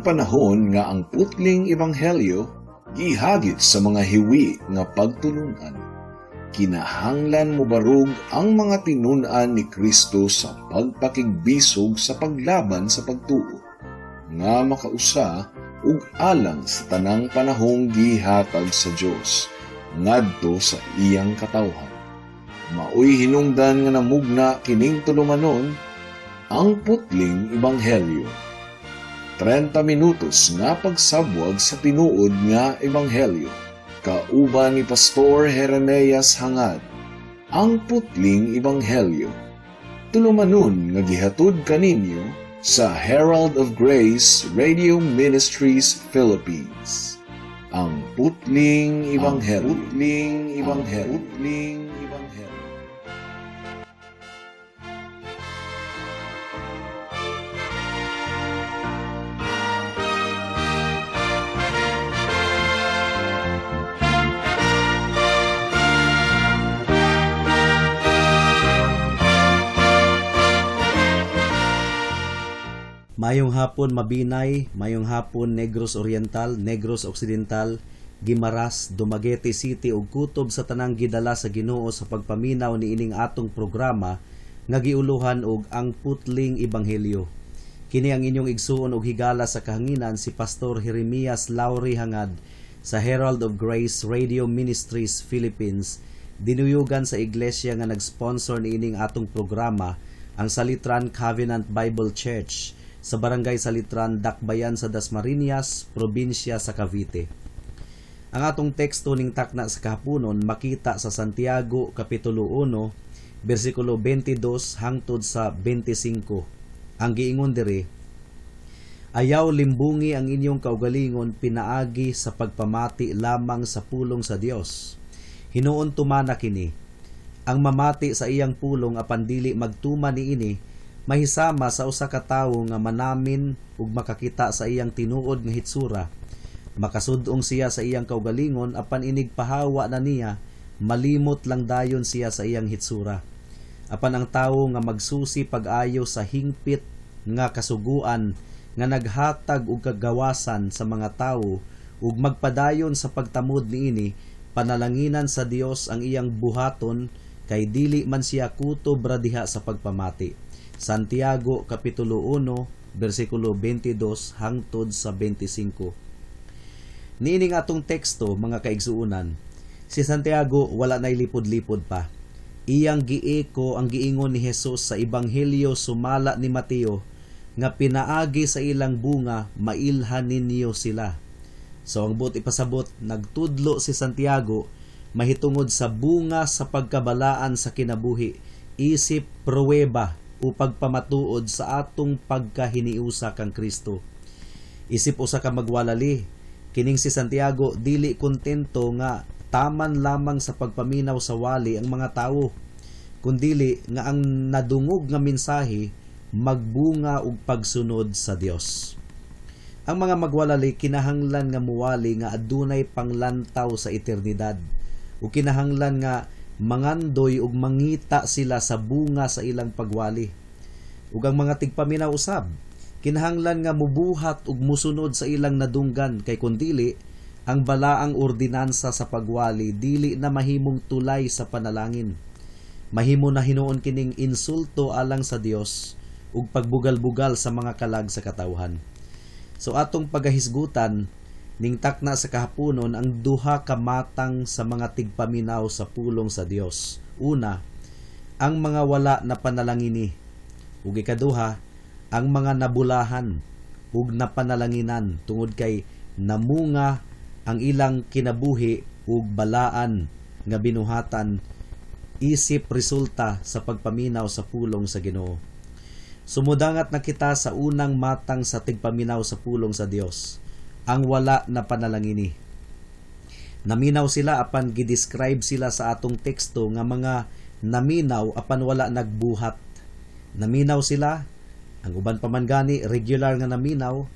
panahon nga ang putling ebanghelyo gihagit sa mga hiwi nga pagtulunan. Kinahanglan mo barog ang mga tinunan ni Kristo sa pagpakigbisog sa paglaban sa pagtuo, nga makausa ug alang sa tanang panahong gihatag sa Dios ngadto sa iyang katawhan. Maoy hinungdan nga namugna kining tulumanon ang putling ebanghelyo. 30 minutos nga pagsabwag sa tinuod nga ebanghelyo. Kauban ni Pastor Jeremias Hangad, ang putling ebanghelyo. Tulumanon nga gihatod kaninyo sa Herald of Grace Radio Ministries Philippines. Ang putling ebanghelyo. Ang putling ebanghelyo. Putling ebanghelyo. Mayong hapon Mabinay, mayong hapon Negros Oriental, Negros Occidental, Guimaras, Dumaguete City ug kutob sa tanang gidala sa Ginoo sa pagpaminaw ni ining atong programa nga giuluhan og ang putling ebanghelyo. Kini ang inyong igsuon og higala sa kahanginan si Pastor Jeremias Lauri Hangad sa Herald of Grace Radio Ministries Philippines. Dinuyugan sa iglesia nga nag-sponsor ni ining atong programa, ang Salitran Covenant Bible Church sa Barangay Salitran, Dakbayan sa Dasmariñas, probinsya sa Cavite. Ang atong teksto ning takna sa kahaponon makita sa Santiago kapitulo 1 bersikulo 22 hangtod sa 25. Ang giingon diri: ayaw limbungi ang inyong kaugalingon pinaagi sa pagpamati lamang sa pulong sa Dios. Hinuon tumana kini, ang mamati sa iyang pulong apan dili magtuma niini mahisama sa usa ka tawo nga manamin ug makakita sa iyang tinuod nga hitsura. Makasud-ong siya sa iyang kaugalingon apan inig pahawa na niya, malimot lang dayon siya sa iyang hitsura. Apan ang tawo nga magsusi pag-ayo sa hingpit nga kasuguan nga naghatag og kagawasan sa mga tawo ug magpadayon sa pagtamod niini, panalanginan sa Dios ang iyang buhaton kay dili man siya kutob ra diha sa pagpamati. Santiago kapitulo 1 bersikulo 22 hangtod sa 25. Niining atong teksto mga kaigsuunan, si Santiago wala nay lipod-lipod pa. Iyang gieko ang giingon ni Jesus sa ebanghelyo sumala ni Mateo nga pinaagi sa ilang bunga mailhan ninyo sila. So ang buot ipasabot, nagtudlo si Santiago mahitungod sa bunga sa pagkabalaan sa kinabuhi, isip pruweba o pagpamatuod sa atong pagkahiniusa kang Kristo. Isip usa ka magwalali, kining si Santiago dili kontento nga taman lamang sa pagpaminaw sa wali ang mga tawo, kundili nga ang nadungog nga mensahe magbunga og pagsunod sa Dios. Ang mga magwalali kinahanglan nga muwali nga adunay panglantaw sa eternidad, o kinahanglan nga mangandoy ug mangita sila sa bunga sa ilang pagwali. Ug ang mga tigpaminaw usab, kinahanglan nga mubuhat ug musunod sa ilang nadunggan, kay kundili ang balaang ordinansa sa pagwali dili na mahimong tulay sa panalangin. Mahimo na hinuon kining insulto alang sa Dios ug pagbugal-bugal sa mga kalag sa katawhan. So atong pagahisgutan ning takna sa kahaponon ang duha ka matang sa mga tigpaminaw sa pulong sa Dios. Una, ang mga wala na panalangini. Ug ikaduha, ang mga nabulahan ug napanalanginan tungod kay namunga ang ilang kinabuhi ug balaan nga binuhatan isip resulta sa pagpaminaw sa pulong sa Ginoo. Sumudangat na kita sa unang matang sa tigpaminaw sa pulong sa Dios, ang wala na panalangini. Naminaw sila apan gidescribe sila sa atong teksto nga mga naminaw apan wala nagbuhat. Naminaw sila, ang uban pa man gani regular nga naminaw,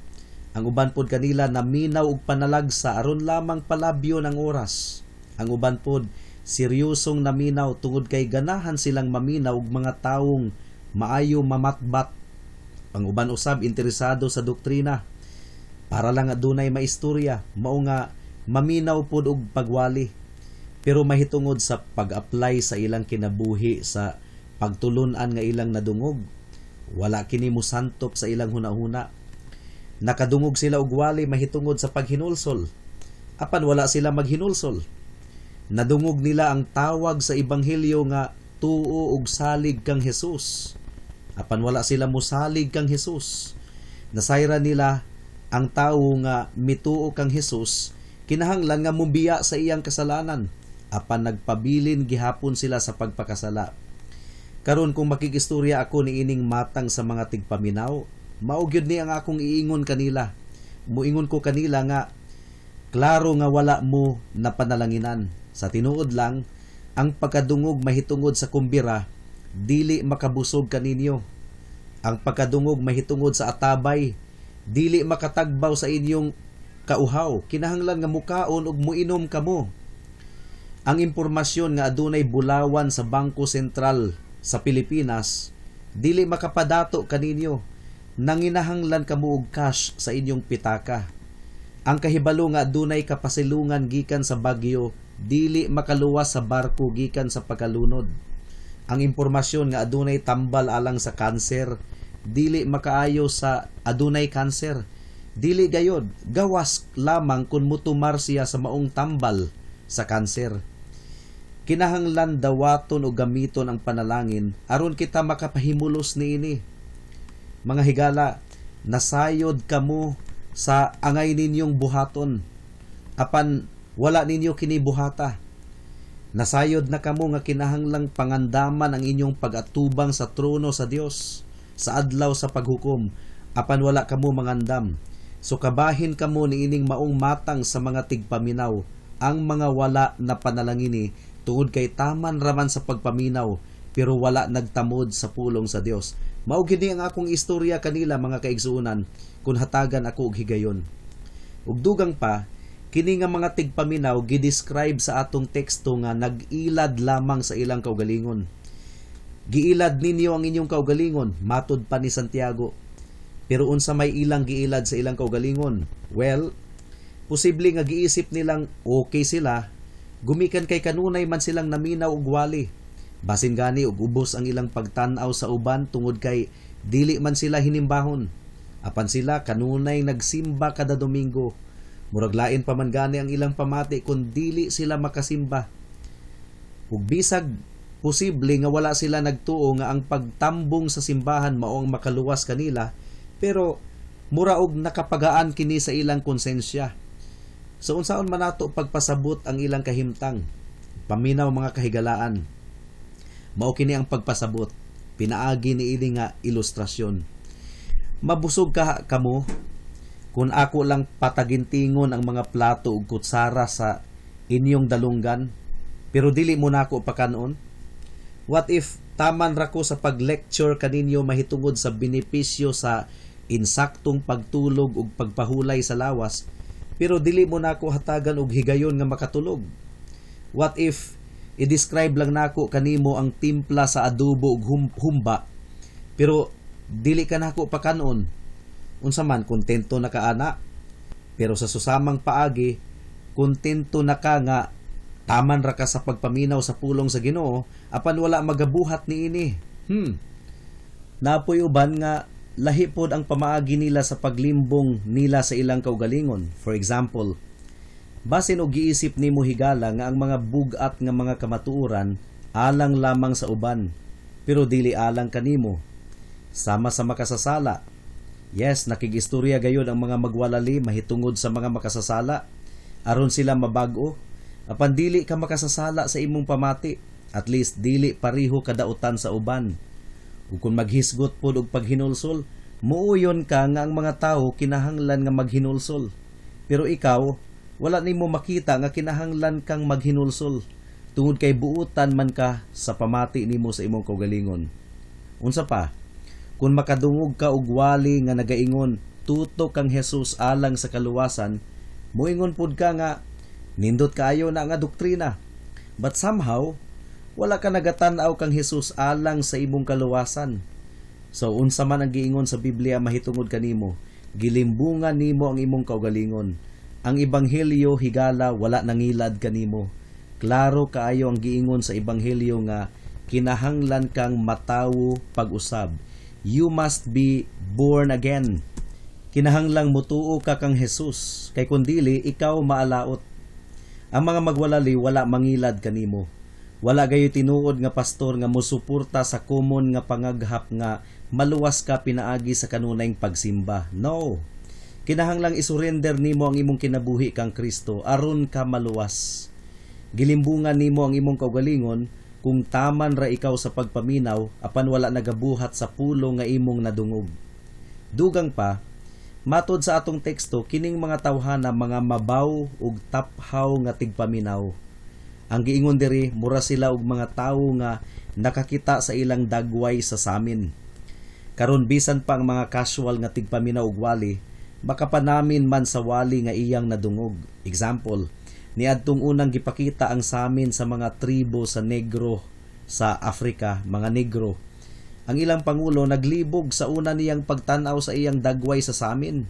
ang uban pod kanila naminaw og panalagsa aron lamang palabyo ng oras. Ang uban pod seryosong naminaw tungod kay ganahan silang maminaw og mga tawong maayo mamatbat. Ang uban usab interesado sa doktrina. para lang adunay maistorya, mao nga maminaw pod og pagwali. Pero mahitungod sa pag-apply sa ilang kinabuhi sa pagtulon-an nga ilang nadungog, wala kini musantop sa ilang hunahuna. Nakadungog sila og wali mahitungod sa paghinulsol, apan wala sila maghinulsol. Nadungog nila ang tawag sa ebanghelyo nga tuo og salig kang Hesus, apan wala sila mosalig kang Hesus. Nasayra nila ang tawo nga mituo kang Hesus, kinahanglan nga mumbiya sa iyang kasalanan, apan nagpabilin gihapon sila sa pagpakasala. Karon kung makikistorya ako ni ining matang sa mga tigpaminaw, mao gyud ni ang akong iingon kanila. Muingon ko kanila nga klaro nga wala mo napanalanginan. Sa tinuod lang, ang pagkadungog mahitungod sa kumbira, dili makabusog kaninyo. Ang pagkadungog mahitungod sa atabay, dili makatagbaw sa inyong kauhaw. Kinahanglan nga mukaon ug muinom kamo. Ang impormasyon nga adunay bulawan sa Bangko Sentral sa Pilipinas, dili makapadato kaninyo. Nanginahanglan kamo og cash sa inyong pitaka. Ang kahibalo nga adunay kapasilungan gikan sa bagyo, dili makaluwas sa barko gikan sa pagkalunod. Ang impormasyon nga adunay tambal alang sa kanser, dili makaayo sa adunay kanser. Dili gayod, gawas lamang kung mutumar siya sa maong tambal sa kanser. Kinahanglan dawaton o gamiton ang panalangin aron kita makapahimulos niini. Mga higala, nasayod kamo sa angay ninyong buhaton, apan wala ninyo kinibuhata. Nasayod na kamo nga kinahanglang pangandaman ang inyong pag-atubang sa trono sa Dios sa adlaw sa paghukom, apan wala kamo mangandam. So kabahin kamo ni ining maong matang sa mga tigpaminaw, ang mga wala na panalangini tungod kay taman raman sa pagpaminaw pero wala nagtamod sa pulong sa Dios. Mao gini ang akong istorya kanila mga kaigsuonan kung hatagan ako og higayon. Ug dugang pa, kini nga mga tigpaminaw gidescribe sa atong teksto nga nag-ilad lamang sa ilang kaugalingon. Giilad ninyo ang inyong kaugalingon, matud pa ni Santiago. Pero unsa may ilang giilad sa ilang kaugalingon? Well, posible nga giisip nilang okay sila, gumikan kay kanunay man silang naminaw og wali. Basin gani og ubos ang ilang pagtan-aw sa uban tungod kay dili man sila hinimbahon. Apan sila kanunay nagsimba kada Domingo. Murag lain pa man gani ang ilang pamati kung dili sila makasimba. Ug bisag posible nga wala sila nagtuo nga ang pagtambong sa simbahan mao ang makaluwas kanila, pero mura og nakapagaan kini sa ilang konsensya. So unsaon man nato pagpasabot ang ilang kahimtang? Paminaw mga kahigalaan. Mao kini ang pagpasabot. Pinaagi ni ini nga ilustrasyon. Mabusog ka kamo kung ako lang patagintingon ang mga plato ug kutsara sa inyong dalunggan, pero dili mo na ako pakanon? What if taman ra ko sa pag-lecture kaninyo mahitungod sa benepisyo sa insaktong pagtulog ug pagpahulay sa lawas, pero dili mo na ako hatagan og higayon nga makatulog? What if i-describe lang nako kanimo ang timpla sa adobo ug humba, pero dili ka nako pakanon? Unsa man, kontento na ka ana, pero sa susamang paagi kontento na ka nga taman ra ka sa pagpaminaw sa pulong sa Ginoo, apan wala magabuhat niini. Napoy uban nga lahi pod ang pamaagi nila sa paglimbong nila sa ilang kaugalingon. For example, basin og giisip nimo higala nga ang mga bugat nga mga kamatuoran alang lamang sa uban, pero dili alang kanimo. Sama sa makasasala. Yes, nakigistorya gayud ang mga magwalali mahitungod sa mga makasasala aron sila mabag-o. Apan dili ka makasasala sa imong pamati, at least dili pareho kadautan sa uban. Ug kung maghisgot pod og paghinulsol, muuyon ka nga ang mga tawo kinahanglan nga maghinulsol. Pero ikaw, wala nimo makita nga kinahanglan kang maghinulsol tungod kay buutan man ka sa pamati nimo sa imong kaugalingon. Unsa pa? Kung makadungog ka og wali nga nagaingon tutok kang Hesus alang sa kaluwasan, moingon pod ka nga nindot kaayo na nga doktrina. But somehow, wala ka nagatan-aw kang Hesus alang sa imong kaluwasan. So unsa man ang giingon sa Biblia mahitungod kanimo, Gilimbungan nimo ang imong kaugalingon. Ang ebanghelyo higala wala nangilad kanimo. Klaro kaayo ang giingon sa ebanghelyo nga kinahanglan kang matawo pag-usab. You must be born again. Kinahanglang mutuo ka kang Jesus, kay kundili ikaw maalaot. Ang mga magwalali wala mangilad kanimo. Wala gayo tinuod nga pastor nga mosuporta sa common nga pangaghap nga maluwas ka pinaagi sa kanunayng pagsimba. No. Kinahanglang isurrender nimo ang imong kinabuhi kang Kristo aron ka maluwas. Gilimbungan nimo ang imong kaugalingon kung taman ra ikaw sa pagpaminaw apan wala nagabuhat sa pulong nga imong nadungog. Dugang pa, matod sa atong teksto, kining mga tawhana mga mabaw ug taphaw nga tigpaminaw. Ang giingon diri, mura sila og mga tawo nga nakakita sa ilang dagway sa samin. Karon bisan pa ang mga casual nga tigpaminaw og wali, makapanamin man sa wali nga iyang nadungog. Example, niadtong unang gipakita ang samin sa mga tribo sa Negro sa Africa, mga Negro. Ang ilang pangulo naglibog sa una niyang pagtanaw sa iyang dagway sa samin.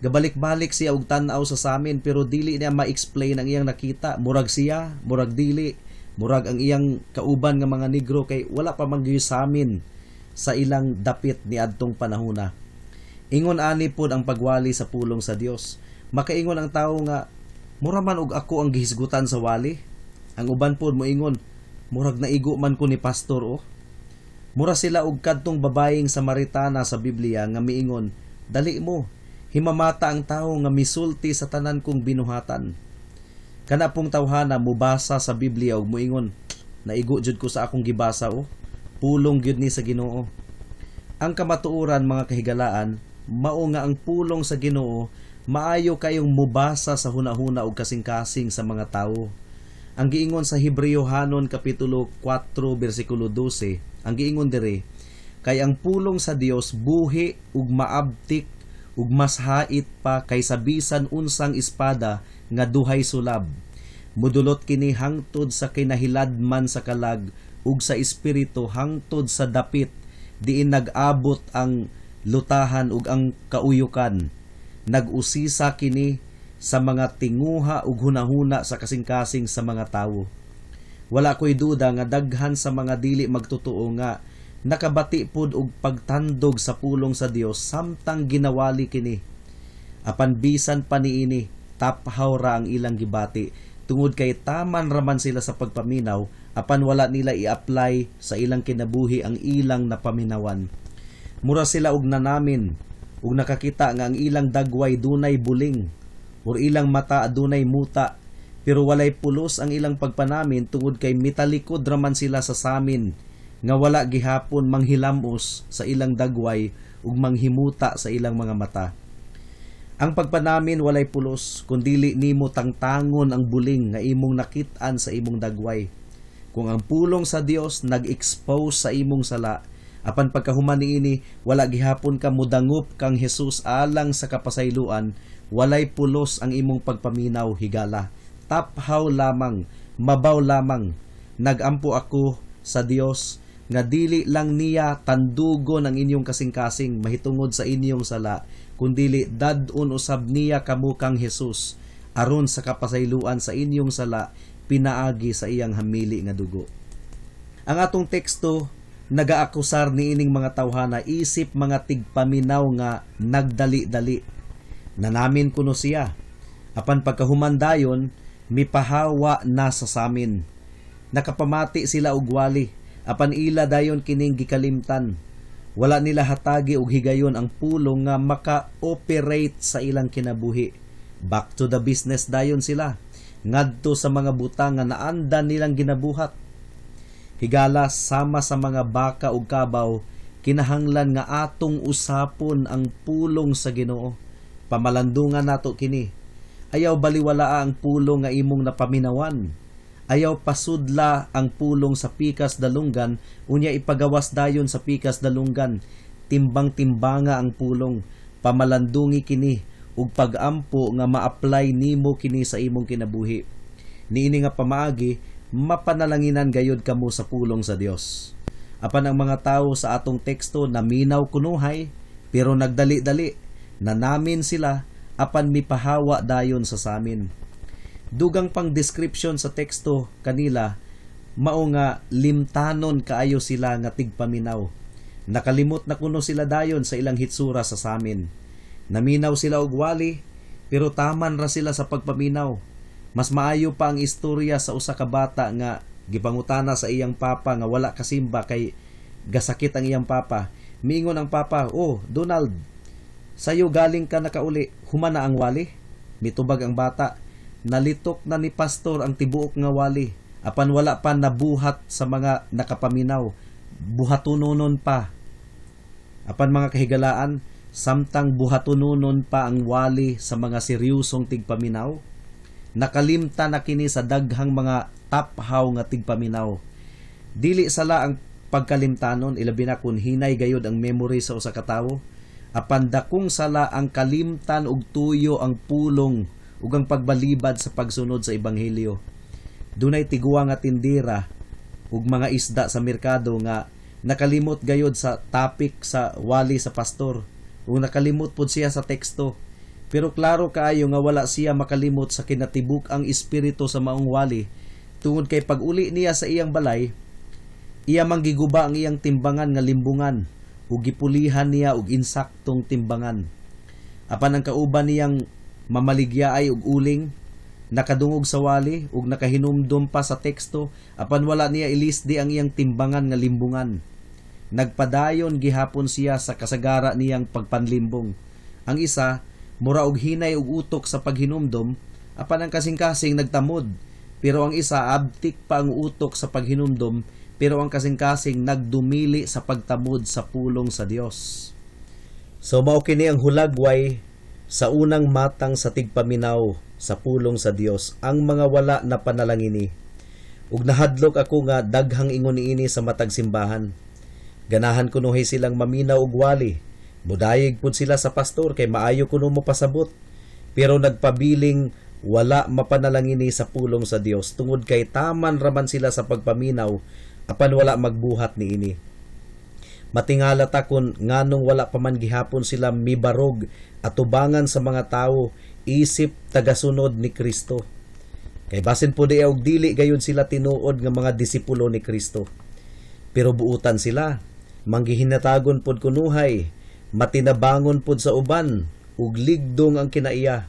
Gabalik-balik siya og tan-aw sa samin pero dili niya ma-explain ang iyang nakita. Murag siya, murag dili, murag ang iyang kauban nga mga Negro kay wala pa man gyud samin sa ilang dapit niadtong panahona. Ingon ani pod ang pagwali sa pulong sa Dios. Makaingon ang tawo nga mura man og ako ang gihisgutan sa wali. Ang uban pod moingon, murag naigo man ko ni pastor oh. Mura sila og kadtong babayeng Samaritana sa Biblia nga miingon, dali mo, himamata ang tawo nga misulti sa tanan kong binuhatan. Kana pong tawhana mubasa sa Biblia og moingon, naigo jud ko sa akong gibasa oh. Pulong gyud ni sa Ginoo. Ang kamatuoran mga kahigalaan, mao nga ang pulong sa Ginoo maayo kayong mubasa sa hunahuna og kasing-kasing sa mga tawo. Ang giingon sa Hebreohanon kapitulo 4 bersikulo 12, ang giingon diri, kay ang pulong sa Dios buhi ug maabtik ug mas hait pa kaysa bisan unsang espada nga duhay sulab. Mudulot kini hangtod sa kinahiladman sa kalag ug sa espiritu hangtod sa dapit diin nag-abot ang lutahan ug ang kauyukan. Nag-usisa kini sa mga tinguha ug hunahuna sa kasing-kasing sa mga tawo. Wala ko'y duda nga daghan sa mga dili magtotoo nga nakabati pod og pagtandog sa pulong sa Dios samtang ginawali kini. Apan bisan pa niini, taphaw ra ang ilang gibati tungod kay taman raman sila sa pagpaminaw apan wala nila i-apply sa ilang kinabuhi ang ilang napaminawan. Mura sila og nanamin ug nakakita nga ang ilang dagway dunay buling or ilang mata dunay muta pero walay pulos ang ilang pagpanamin tungod kay mitalikod raman sila sa samin nga wala gihapon manghilamos sa ilang dagway ug manghimuta sa ilang mga mata. Ang pagpanamin walay pulos kundili nimo tangtangon ang buling nga imong nakit-an sa imong dagway. Kung ang pulong sa Dios nag-expose sa imong sala, apan pagkahuman niini wala gihapon ka mudangop kang Hesus alang sa kapasayloan, walay pulos ang imong pagpaminaw higala. Taphaw lamang, mabaw lamang. Nagampo ako sa Dios nga dili lang niya tandugon ang inyong kasing-kasing mahitungod sa inyong sala, kundili dad-on usab niya kamo kang Hesus aron sa kapasayloan sa inyong sala pinaagi sa iyang hamili nga dugo. Ang atong teksto nagaakusar niining mga tawhana isip mga tigpaminaw nga nagdali-dali. Nanamin kuno siya. Apan pagkahuman dayon mipahawa na sa samin. Nakapamati sila og wali. Apan ila dayon kining gikalimtan. Wala nila hatagi og higayon ang pulong nga maka-operate sa ilang kinabuhi. Back to the business dayon sila. Ngadto sa mga butang nga naandan nilang ginabuhat. Higala sama sa mga baka ug kabaw, kinahanglan nga atong usapon ang pulong sa Ginoo. Pamalandungan nato kini. Ayaw baliwala ang pulong nga imong napaminawan. Ayaw pasudla ang pulong sa pikas dalunggan, unya ipagawas dayon sa pikas dalunggan. Timbang-timbanga ang pulong. Pamalandungi kini ug pag-ampo nga ma-apply nimo kini sa imong kinabuhi. Niini nga pamaagi, mapanalanginan gayud kamo sa pulong sa Dios. Apan ang mga tawo sa atong teksto naminaw kunuhay pero nagdali-dali. na namin sila apan mipahawa dayon sa samin. Dugang pang description sa teksto kanila, mao nga limtanon kaayo sila nga tigpaminaw. Nakalimot na kuno sila dayon sa ilang hitsura sa samin. Naminaw sila og wali, pero taman ra sila sa pagpaminaw. Mas maayo pa ang istorya sa usa ka bata nga gipangutana sa iyang papa nga wala kasimba kay gasakit ang iyang papa. Miingon ang papa, "Oh, Donald, sayo galing ka nakauli, humana ang wali." Mitubag ang bata, "Nalitok na ni pastor ang tibuok nga wali, apan wala pa nabuhat sa mga nakapaminaw, buhatunonon pa." Apan mga kahigalaan, samtang buhatunonon pa ang wali sa mga seryosong tigpaminaw, nakalimta na kini sa daghang mga taphaw nga tigpaminaw. Dili sala ang pagkalimtanon, ilabi na kun hinay gayod ang memory sa usa ka tawo, apan dakong sala ang kalimtan og tuyo ang pulong ug ang pagbalibad sa pagsunod sa ebanghelyo. Dunay tiguwa nga tindira ug mga isda sa merkado nga nakalimot gayod sa topic sa wali sa pastor ug nakalimot pud siya sa teksto. Pero klaro kaayo nga wala siya makalimot sa kinatibuk ang espiritu sa maong wali, tungod kay pag-uli niya sa iyang balay, iya manggiguba ang iyang timbangan nga limbungan ug gipulihan niya og insaktong timbangan. Apan ang kauban niyang mamaligyaay og uling, nakadungog sa wali ug nakahinumdom pa sa teksto, apan wala niya ilisdi ang iyang timbangan nga limbungan. Nagpadayon gihapon siya sa kasagara niyang pagpanlimbong. Ang isa mura og hinay og utok sa paghinumdom, apan ang kasing-kasing nagtamod. Pero ang isa abtik pa ang utok sa paghinumdom, pero ang kasing-kasing nagdumili sa pagtamod sa pulong sa Dios. So mao kini ang hulagway sa unang matang sa tigpaminaw sa pulong sa Dios, ang mga wala na panalangini. Ug nahadlok ako nga daghang ingon niini sa matag simbahan. Ganahan kunuhay silang maminaw og wali. Mudayeg pud sila sa pastor kay maayo kuno mo pasabot. Pero nagpabiling wala mapanalangini sa pulong sa Dios tungod kay taman raman sila sa pagpaminaw apan wala magbuhat niini. Matingala ta kun nganong wala pa man gihapon sila mibarog at tubangan sa mga tawo isip tagasunod ni Kristo. Kay basin po di og dili gayon sila tinuod nga mga disipulo ni Kristo. Pero buutan sila, manggihinatagon pod kunuhay, matinabangon pod sa uban, ug ligdong ang kinaiya.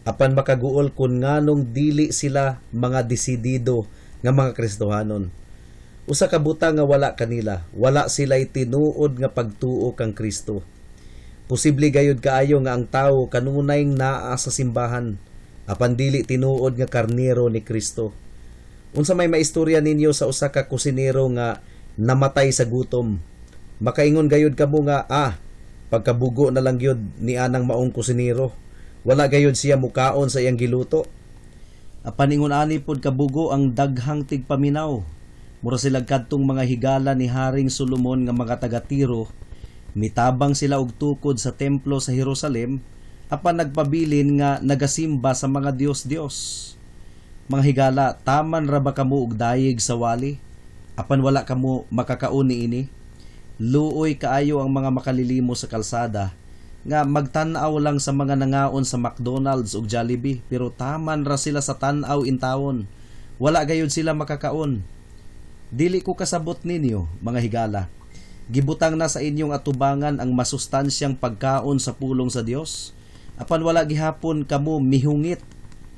Apan makaguol kun nganong dili sila mga desidido nga mga Kristohanon. Usa ka butang nga wala kanila, wala sila'y tinuod nga pagtuo kang Kristo. Posible gayud kaayo nga ang tawo kanunayng naa sa simbahan, apan dili tinuod nga karnero ni Kristo. Unsa may maistorya ninyo sa usa ka kusinero nga namatay sa gutom? Makaingon gayud kamo nga, pagkabugo na lang gyud ni anang maong kusinero. Wala gayud siya mukaon sa iyang giluto. Apan ingon ani pod kabugo ang daghang tigpaminaw. Mura sila kadtong mga higala ni Haring Solomon nga mga taga-Tiro, mitabang sila og tukod sa templo sa Jerusalem, apan nagpabilin nga nagasimba sa mga Dios-Dios. Mga higala, taman ra ba kamo og dayeg sa wali? Apan wala kamo makakaon niini? Luoy kaayo ang mga makalilimo sa kalsada, nga magtan-aw lang sa mga nangaon sa McDonald's ug Jollibee, pero taman ra sila sa tan-aw intawon. Wala gayud sila makakaon. Dili ko kasabot ninyo, mga higala. Gibutang na sa inyong atubangan ang masustansyang pagkaon sa pulong sa Dios. Apan wala gihapon kamo mihungit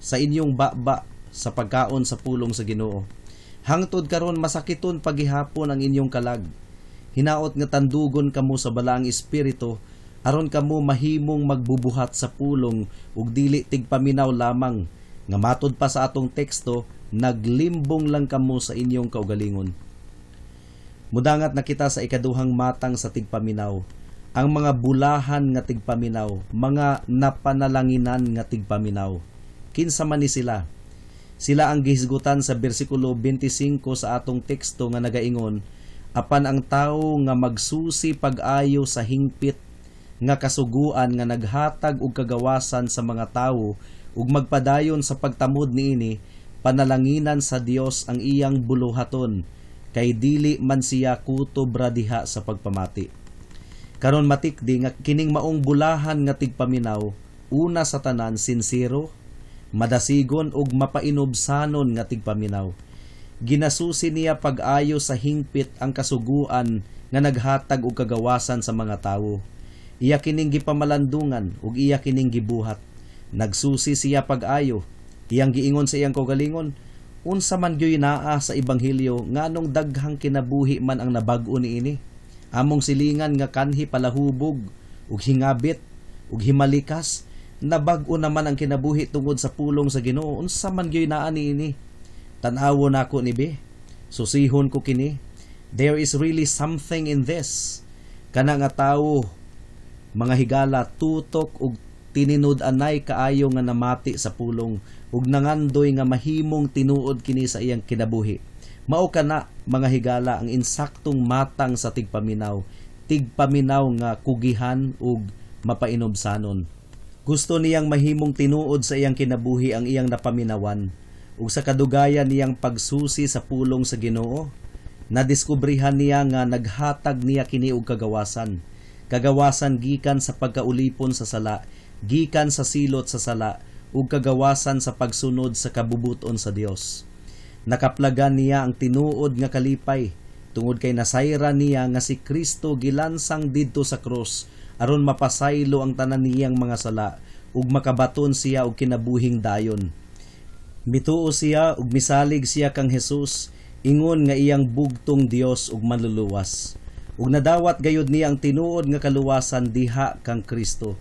sa inyong baba sa pagkaon sa pulong sa Ginoo. Hangtod karon masakiton pagihapon ang inyong kalag. Hinaot nga tandugon kamo sa balaang espiritu aron kamo mahimong magbubuhat sa pulong ug dili tigpaminaw lamang. Nga matod pa sa atong teksto, naglimbong lang kamo sa inyong kaugalingon. Mudangat na kita sa ikaduhang matang sa tigpaminaw. Ang mga bulahan nga tigpaminaw, mga napanalanginan nga tigpaminaw. Kinsa man ni sila? Sila ang gihisgutan sa bersikulo 25 sa atong teksto nga nagaingon, apan ang tawo nga magsusi pag-ayo sa hingpit nga kasuguan nga naghatag og kagawasan sa mga tawo ug magpadayon sa pagtamod niini, panalanginan sa Dios ang iyang buluhaton, kay dili man siya kutob ra diha sa pagpamati. Karon matikdi nga kining maong bulahan nga tigpaminaw, una sa tanan sincero, madasigon ug mapainobsanon nga tigpaminaw. Ginasusi niya pag-ayo sa hingpit ang kasuguan nga naghatag og kagawasan sa mga tawo. Iya kining gipamalandungan ug iya kining gibuhat. Nagsusi siya pag-ayo. Iyang giingon sa iyang kaugalingon, unsa man gyoy naa sa ebanghelyo nganong daghang kinabuhi man ang nabag-o niini. Among silingan nga kanhi palahubog ug hingabit ug himalikas, nabag-o naman ang kinabuhi tungod sa pulong sa Ginoo. Unsa man gyoy naa niini? Tan-awon nako ni be. Susihon ko kini. There is really something in this. Kana nga tawo, mga higala, tutok ug tininud-anay kaayo nga namati sa pulong ug nangandoy nga mahimong tinuod kini sa iyang kinabuhi. Mao kana, mga higala, ang insaktong matang sa tigpaminaw nga kugihan ug mapainobsanon. Gusto niyang mahimong tinuod sa iyang kinabuhi ang iyang napaminawan ug sa kadugayan niyang pagsusi sa pulong sa Ginoo. Nadiskubrihan niya nga naghatag niya kini og kagawasan. Kagawasan gikan sa pagkaulipon sa sala, gikan sa silot sa sala, ug kagawasan sa pagsunod sa kabubuton sa Dios. Nakaplagan niya ang tinuod nga kalipay tungod kay nasayra niya nga si Kristo gilansang didto sa krus aron mapasaylo ang tanan niyang mga sala ug makabaton siya og kinabuhing dayon. Mituo siya ug misalig siya kang Hesus, ingon nga iyang bugtong Dios ug manluluwas. Ug nadawat gayud niya ang tinuod nga kaluwasan diha kang Kristo.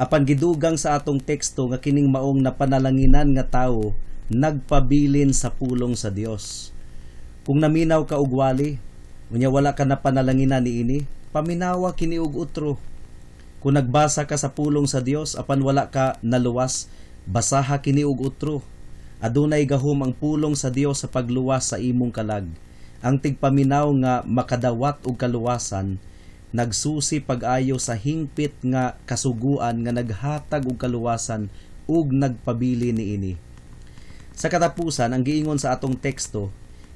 Apan gidugang sa atong teksto nga kining maong napanalanginan nga tawo nagpabilin sa pulong sa Dios. Kung naminaw ka og wali, unya wala ka napanalanginan niini, paminawa kini og utro. Kung nagbasa ka sa pulong sa Dios apan wala ka naluwas, basaha kini og utro. Adunay gahom ang pulong sa Dios sa pagluwas sa imong kalag. Ang tigpaminaw nga makadawat og kaluwasan, nagsusi pag-ayo sa hingpit nga kasuguan nga naghatag og kaluwasan ug nagpabili niini. Sa katapusan, ang giingon sa atong teksto,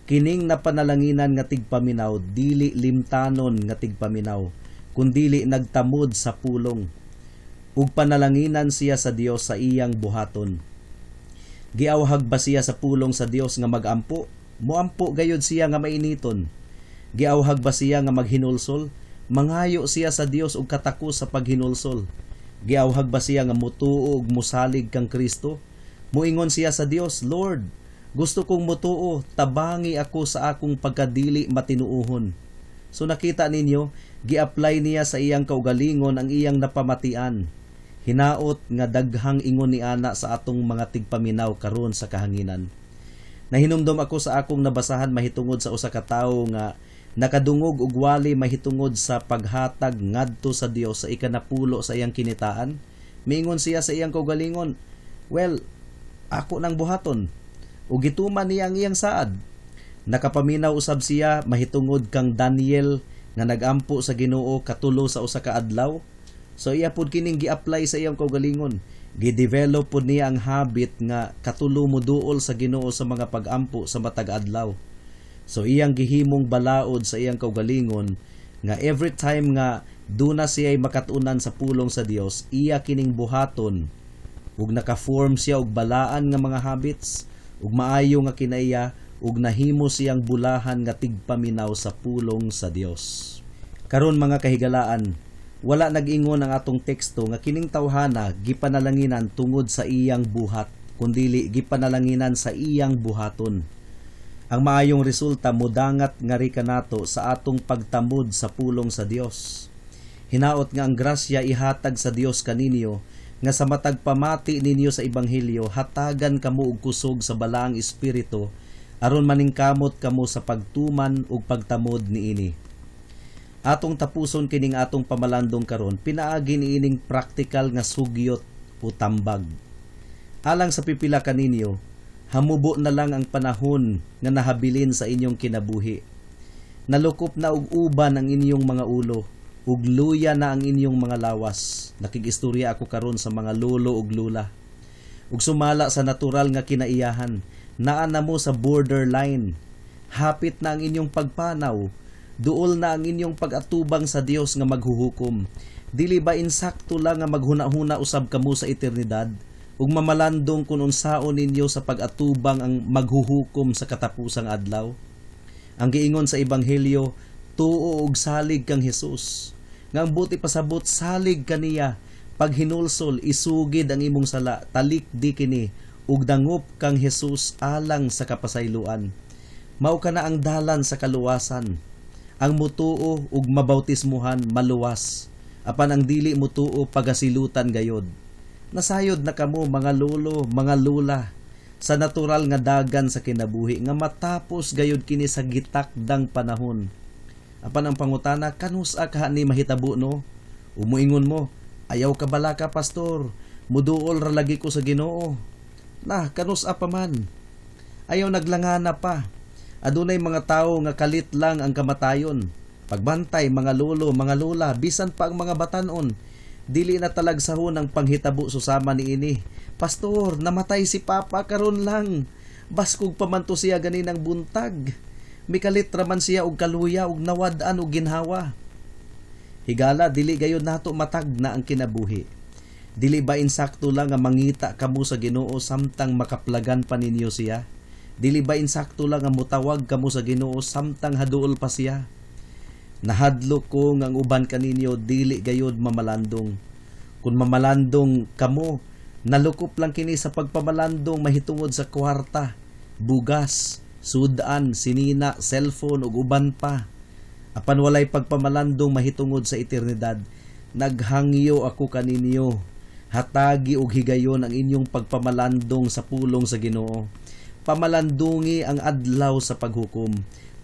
kining napanalanginan nga tigpaminaw dili limtanon nga tigpaminaw, kundili nagtamod sa pulong. Ug panalanginan siya sa Dios sa iyang buhaton. Giawhag ba siya sa pulong sa Dios nga magampo? Muampo gayud siya nga mainiton. Giawhag ba siya nga maghinulsol? Mangayo siya sa Dios og katakos sa paghinulsol. Giawhag ba siya nga mutuo ug musalig kang Kristo? Muingon siya sa Dios, Lord, gusto kong mutuo, tabangi ako sa akong pagkadili matinuohon. So nakita ninyo, gi-apply niya sa iyang kaugalingon ang iyang napamatian. Hinaot nga daghang ingon ni ana sa atong mga tigpaminaw karon sa kahanginan. Nahinumdom ako sa akong nabasahan mahitungod sa usa ka tawo nga nakadungog og wali mahitungod sa paghatag ngadto sa Dios sa ikanapulo sa iyang kinitaan. Miingon siya sa iyang kaugalingon, well, ako nang buhaton. Ug gituman niya ang iyang saad. Nakapaminaw usab siya mahitungod kang Daniel nga nagampo sa Ginoo katulo sa usa ka adlaw. So iya pud kining gi-apply sa iyang kaugalingon. Gi-develop pud niya ang habit nga katulo mo duol sa Ginoo sa mga pag-ampo sa matag adlaw. So iyang gihimong balaod sa iyang kaugalingon nga every time nga duna siya'y makatunan sa pulong sa Dios, iya kining buhaton ug naka-form siya og balaan nga mga habits ug maayo nga kinaiya ug nahimo siyang bulahan nga tigpaminaw sa pulong sa Dios. Karon mga kahigalaan, wala nag-ingon ang atong teksto nga kining tawhana gipanalanginan tungod sa iyang buhat, kundili gipanalanginan sa iyang buhaton. Ang maayong resulta modangat nga ri kanato sa atong pagtamod sa pulong sa Dios. Hinaot nga ang grasya ihatag sa Dios kaninyo nga sa matag pamati ninyo sa ebanghelyo hatagan kamo og kusog sa balaang espiritu aron maningkamot kamo sa pagtuman ug pagtamod niini. Atong tapuson kining atong pamalandong karon, pinaagi niining praktikal nga sugyot o tambag. Alang sa pipila kaninyo, hamubo na lang ang panahon nga nahabilin sa inyong kinabuhi. Nalukop na og uban ang inyong mga ulo, ug luya na ang inyong mga lawas. Nakigistorya ako karon sa mga lolo ug lula. Ug sumala sa natural nga kinaiyahan, naa na mo sa borderline. Hapit na ang inyong pagpanaw, Duol na ang inyong pag-atubang sa Dios nga maghuhukom. Dili ba insakto lang nga maghuna-huna usab kamo sa eternidad ug mamalandong kun unsaon ninyo sa pag-atubang ang maghuhukom sa katapusang adlaw? Ang giingon sa ebanghelyo, tuo og salig kang Hesus. Nga ang buti pasabot salig kaniya, pag hinulsol isugid ang imong sala, talikdi kini ug dangop kang Hesus alang sa kapasayloan. Mao kana ang dalan sa kaluwasan. Ang mutuo ug mabautismuhan maluwas, apan ang dili mutuo pagasilutan gayod. Nasayod na kamo mga lolo, mga lula, sa natural nga dagan sa kinabuhi nga matapos gayod kini sa gitakdang panahon. Apan ang pangutana, kanus-a ka ni mahitabo no? Umuingon mo, ayaw ka bala ka pastor, muduol ra lagi ko sa Ginoo. Nah, kanus-a pa man. Ayaw naglangana pa. Adunay mga tao nga kalit lang ang kamatayon. Pagbantay mga lolo, mga lola, bisan pa ang mga batanon, dili na talagsahon ang panghitabo susama ni ini. Pastor, namatay si Papa karon lang. Baskog pa man to siya ganinang buntag. Mikalit raman siya og kaluya og nawad-an og ginhawa. Higala dili gayud nato matag na ang kinabuhi. Dili ba insakto lang nga mangita kamo sa Ginoo samtang makaplagan pa ninyo siya? Dili ba insakto lang nga mutawag kamo sa Ginoo samtang haduol pa siya? Nahadlok ko nga ang uban kaninyo dili gayud mamalandong. Kung mamalandong kamo, nalukop lang kini sa pagpamalandong mahitungod sa kwarta, bugas, sudan, sinina, cellphone ug uban pa. Apan walay pagpamalandong mahitungod sa eternidad. Naghangyo ako kaninyo. Hatagi ug higayon ang inyong pagpamalandong sa pulong sa Ginoo. Pamalandungi ang adlaw sa paghukom.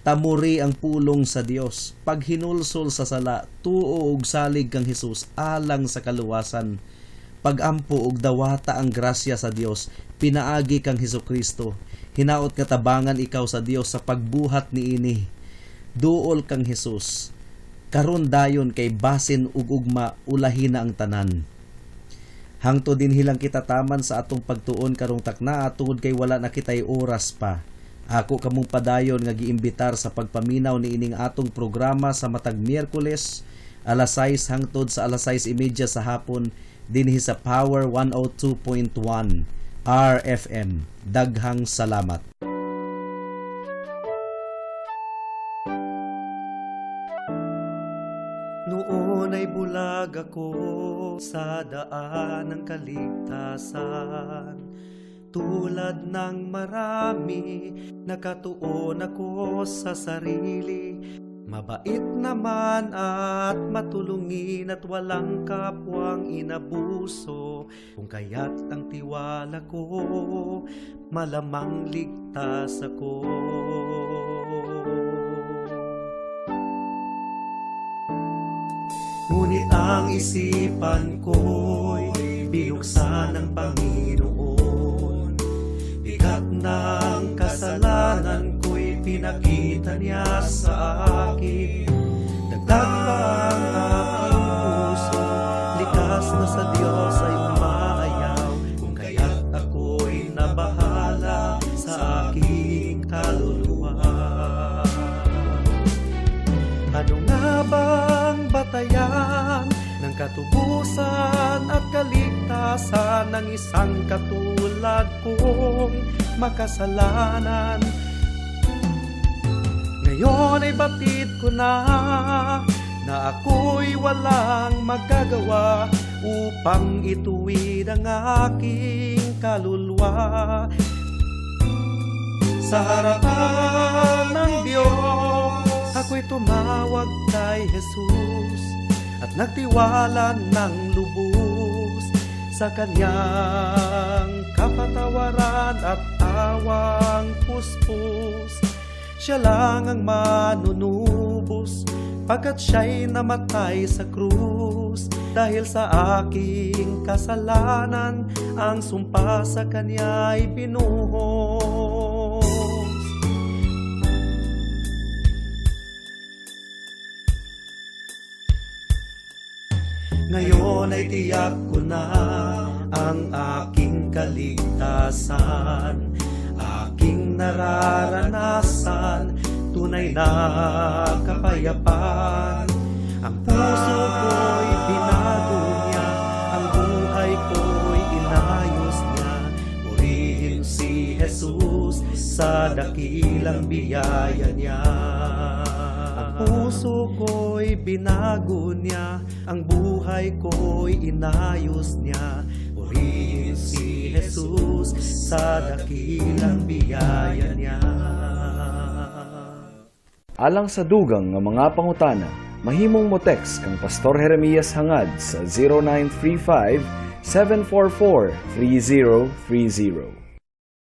Tamuri ang pulong sa Dios. Paghinulsol sa sala, tuo ug salig kang Hesus alang sa kaluwasan. Pagampo ug dawata ang grasya sa Dios, pinaagi kang Hesukristo. Hinaot nga tabangan ikaw sa Dios sa pagbuhat niini. Duol kang Hesus. Karon dayon kay basin ug ugma ulahin na ang tanan. Hangtod din hilang kita taman sa atong pagtuon karong takna tungod kay wala na kitay oras pa. Ako kamong padayon nga giimbitar sa pagpaminaw niining atong programa sa matag Miyerkules alas 6 hangtod sa alas 6:30 sa hapon dinhi sa Power 102.1 RFM. Daghang salamat. Noon ay bulag ako sa daan ng kaligtasan. Tulad ng marami, nakatuon ako sa sarili. Mabait naman at matulungin at walang kapwang inabuso. Kung kaya't ang tiwala ko, malamang ligtas ako. Ngunit ang isipan ko'y binuksan ng Panginoon. Bigat ng kasalanan ko'y pinakita niya sa akin. Dagdag pa ang aking puso, likas na sa Diyos ay umaayaw. Kung kaya't ako'y nabahala sa aking kaluluwa. Ano nga bang batayan ng katubusan at kaligtasan ng isang katulad kong makasalanan? Ngayon ay batid ko na ako'y walang magagawa upang ituwid ang aking kaluluwa sa harapan ng Diyos. Ako'y tumawag kay Jesus at nagtiwala ng lubos sa kanyang kapatawaran at awang puspos. Siya lang ang manunubos pagkat siya'y namatay sa krus. Dahil sa aking kasalanan, ang sumpa sa kanya'y binuhos. Ngayon ay tiyak ko na ang aking kaligtasan, aking nararanasan tunay na kapayapaan. Ang puso ko'y binago niya, ang buhay ko'y inayos niya. Purihin si Jesus sa dakilang biyaya niya. Ang puso ko'y binago niya, ang buhay ko'y inayos niya. Purihin si Jesus sa dakilang biyaya niya. Alang sa dugang nga mga pangutana, mahimong mo text kang Pastor Jeremias hangad sa 0935 744 3030.